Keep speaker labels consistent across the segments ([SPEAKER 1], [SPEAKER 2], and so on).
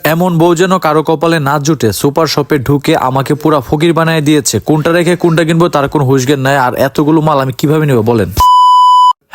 [SPEAKER 1] এমন বউ যেন কারো কপালে না জুটে সুপার শপে ঢুকে আমাকে পুরা ফকির বানিয়ে দিয়েছে। কোনটা রেখে কোনটা কিনবো তার কোনো হুঁশ জ্ঞান নাই। আর এতগুলো মাল আমি কিভাবে নেবো বলেন?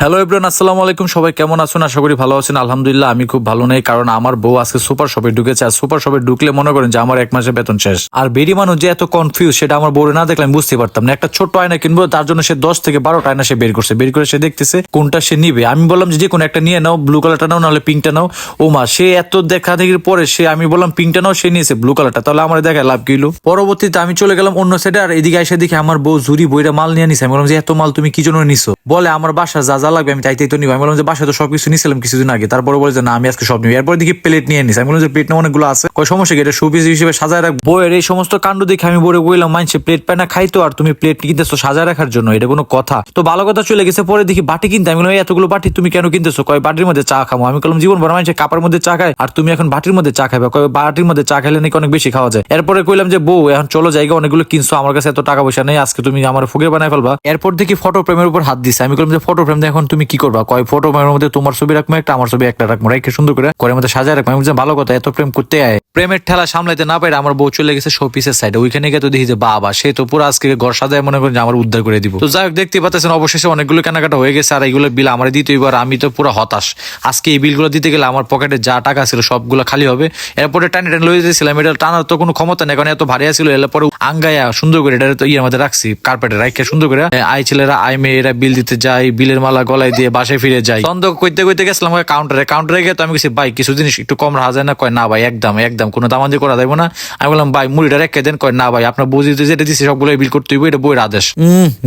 [SPEAKER 1] হ্যালো এভরিওয়ান, আসসালামু আলাইকুম। সবাই কেমন আছেন? আশা করি ভালো আছেন। আলহামদুলিল্লাহ আমি খুব ভালো নেই, কারণ আমার বউ আজকে সুপার শপে ঢুকেছে। আর সুপার শপে ঢুকলে মনে করেন যে আমার এক মাসের বেতন শেষ। আর বেরি মানুষ যে এত কনফিউজ সেটা আমার বউরে না দেখলে আমি বুঝতে পারতাম না। একটা ছোট্ট আয়না কিনবো, তার জন্য সে 10 থেকে 12টা আয়না সে বের করছে। বের করে সে দেখতেছে কোনটা সে নিবে। আমি বললাম যে কোনো একটা নিয়ে নাও, ব্লু কালারটা নাও, নাহলে পিঙ্কটা নাও। ও মা, সে এত দেখা দেখির পরে আমি বললাম পিঙ্কটা নাও, সে নিয়েছে ব্লু কালারটা। তাহলে আমার দেখায় লাভ কি হলো? পরবর্তীতে আমি চলে গেলাম অন্য সাইডে, আর এদিকে এসে দেখি আমার বউ ঝুরি বইরা মাল নিয়ে নিছে। আমি বললাম যে এত মাল তুমি কি জন্য নিছো? বলে আমার বাসা যা যা লাগবে আমি তাইতেই তো নিবো। আমি বললাম যে বাসায় তো সবকিছু নিছিলাম কিছুদিন আগে। তারপরে বলে যে না, আমি আজকে সব নিবি। এরপর দেখি প্লেট নিয়ে নিছে। আমি বললাম যে প্লেট না অনেকগুলো আছে, কয় সমস্যা কি, এটা শোপিস হিসেবে সাজায় রাখ। বইয়ের এই সমস্ত কাণ্ড দেখে আমি বলে বললাম, মানছে প্লেট পায় না খাইতো, আর তুমি প্লেট কিনতেছো সাজায় রাখার জন্য, এটা কোনো কথা? তো ভালো কথা চলে গেছে। পরে দেখি বাটি কিনতে। আমি বললাম এতগুলো বাটি তুমি কেন কিনতেছো? কয় বাটির মধ্যে চা খাবো। আমি বললাম জীবন ভর মানুষ কাপের মধ্যে চা খায়, আর তুমি এখন বাটির মধ্যে চা খাবে? কয় বাটির মধ্যে চা খাইলে নাকি অনেক বেশি খাওয়া যায়। এরপরে কইলাম যে বউ এখন চলো জায়গা, অনেকগুলো কিনছো, আমার কাছে এত টাকা পয়সা নেই, আজকে তুমি আমার ফুগে বানায় ফেলবা। এরপর দেখি ফটো ফ্রেমের উপর হাত দিছে। আমি বললাম যে ফটো ফ্রেম এখন তুমি কি করবা? কয় ফটো ফ্রেমের মধ্যে তোমার ছবি রাখবো একটা, আমার ছবি একটা রাখবো, রেখে সুন্দর করে ঘরের মধ্যে সাজায় রাখবো। আমি বললাম ভালো কথা, এত প্রেম করতে আয়। প্রেমের ঠেলা সামলাইতে না পারে আমার বউ চলে গেছে শোপিসের সাইডে। ওইখানে গিয়ে তো দেখি যে বাবা, সে তো পুরো আজকে ঘর সাজায় মনে করেন যে আমার উদ্ধার করে দিব। তো যাই হোক, দেখতে পাচ্ছেন অবশেষে অনেকগুলো কেনাকাটা হয়ে গেছে। আর এইগুলো বিল আমার দিতে হইব। আর আমি তো পুরো হতাশ। আজকে এই বিলগুলো দিতে গেলে আমার পকেটে যা টাকা ছিল সবগুলো খালি হবে। এরপরে টানে টানে লয়ে যেছিলাম, এটা টানার তো কোনো ক্ষমতা নেই, কারণ এত ভারী ছিল। এরপরে আঙ্গাইয়া সুন্দর করে এটা তো ইয়ের মধ্যে রাখছি, কার্পেটে রাখে সুন্দর করে। আই ছেলেরা আই মেয়েরা বিল দিতে যায়, বিলের মালা গলায় দিয়ে বাসায় ফিরে যায়। সন্দেহ করতে করতে গেছিলাম কাউন্টারে গিয়ে। তো আমি গেছি ভাই কিছু জিনিস একটু কম রাখা যায় না? কয় না ভাই, একদম একদম কোনো দামাদি করা যাবে না। আমি বললাম ভাই মুড়িটা রেখে দেন। কয় না ভাই, আপনার বুঝিতে যেটা দিচ্ছে সবগুলো বিল করতে হইব, এটা বইয়ের আদেশ।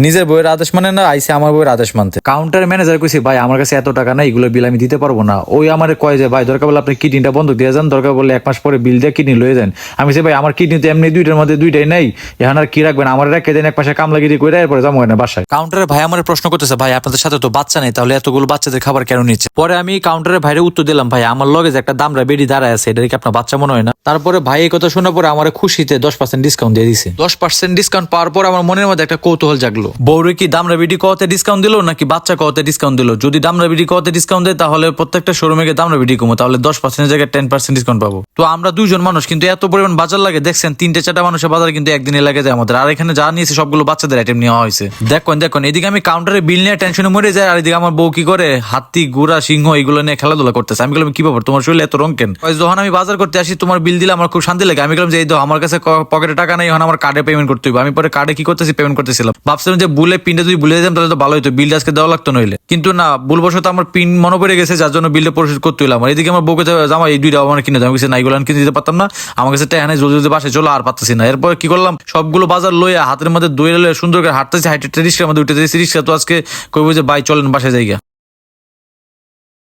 [SPEAKER 1] নিজের বইয়ের আদেশ মানে না, আইসে আমার বইয়ের আদেশ মানতে। কাউন্টার ম্যানেজার কইছি ভাই আমার কাছে এত টাকা নাই, এগুলো বিল আমি দিতে পারবো না। ওই আমার কয় যে ভাই দরকার বলে আপনি কিডনিটা বন্ধ দিয়ে যান, দরকার বলে 1 মাস পরে বিল দিয়ে কিডনি লয়ে যান। আমি ভাই আমার কিডনি তো এমনি দুইটার মধ্যে দুইটাই নাই, এখন আর কি রাখবেন? আমার রেখে দেন, 1 মাসে কামলাগিরি করে এরপরে জমা হয় না বাসায়। কাউন্টারে ভাই আমার প্রশ্ন করতেছে, ভাই আপনাদের সাথে তো বাচ্চা নেই, তাহলে এতগুলো বাচ্চাদের খাবার কেন নিচ্ছে? পরে আমি কাউন্টারের ভাইরে উত্তর দিলাম, ভাই আমার লগে যে একটা দামরা বেডি দাঁড়ায় আছে, এটা কি আপনার বাচ্চা মনে হয় না? তারপরে ভাই এই কথা শোনার পরে আমার খুশিতে 10% ডিসকাউন্ট দিয়ে দিছে। 10% ডিসকাউন্ট পাওয়ার পর আমার মনের মধ্যে একটা কৌতূহল জাগলো, বউরে কি দামরা বেডি কতে ডিসকাউন্ট দিলো নাকি বাচ্চা কতে ডিসকাউন্ট দিলো? যদি দামরা বেডি কতে ডিসকাউন্ট দেয় তাহলে প্রত্যেকটা শোরুমে গিয়ে দামরা বেডি কমো, তাহলে 10% জায়গায় 10% ডিসকাউন্ট পাবো। তো আমরা দুইজন মানুষ কিন্তু এত পরিমাণ বাজার লাগে দেখছেন, 3-4টা মানুষের বাজার কিন্তু একদিনে লাগে যায় আমাদের। আর এখানে যা নিয়েছে সবগুলো বাচ্চাদের আইটেম নেওয়া হয়েছে। দেখুন এদিকে আমি কাউন্টারে বিল নিয়ে টেনশনে মরে যায়, আর এদিকে আমার বউ কি করে হাতি ঘোড়া সিংহ এগুলো নিয়ে খেলাধুলা করতেছে। আমি বললাম কি ব্যাপার, তোমার শরীরে এত রং কেন? যখন আমি বাজার করতে আসি তোমার বিল দিলে আমার খুব শান্তি লাগে। আমি বললাম যে এই তো আমার কাছে পকেটে টাকা নেই, এখন আমার কার্ডে পেমেন্ট করতে হবে। আমি পরে কার্ডে কি করতেছি পেমেন্ট করতেছিলাম, ভাবছিলাম যে বুলে পিনটা যদি ভুলে যেতাম তাহলে তো ভালো হতো, বিলটা আজকে দেওয়া লাগতো নইলে। কিন্তু না, ভুলবশত আমার পিন মনে পড়ে গেছে, যার জন্য বিলটা পরিশোধ করতে হইলাম। এদিকে আমার বউকে জামা এই দুইটা আমার কিনে দেয়। আমি না এগুলো কিনে দিতে পারতাম না, আমার কাছে টাকা নেই, জলদি জলদি বাসে চলো, আর পারতেছি না। এরপর কি করলাম, সবগুলো বাজার লইয়া হাতের মধ্যে দই লইয়া সুন্দর করে হাঁটতেছি, হাইটে রিক্সার মধ্যে উঠে রিক্সা তো আজকে কইবো যে ভাই চলেন বাসায় যাইগা।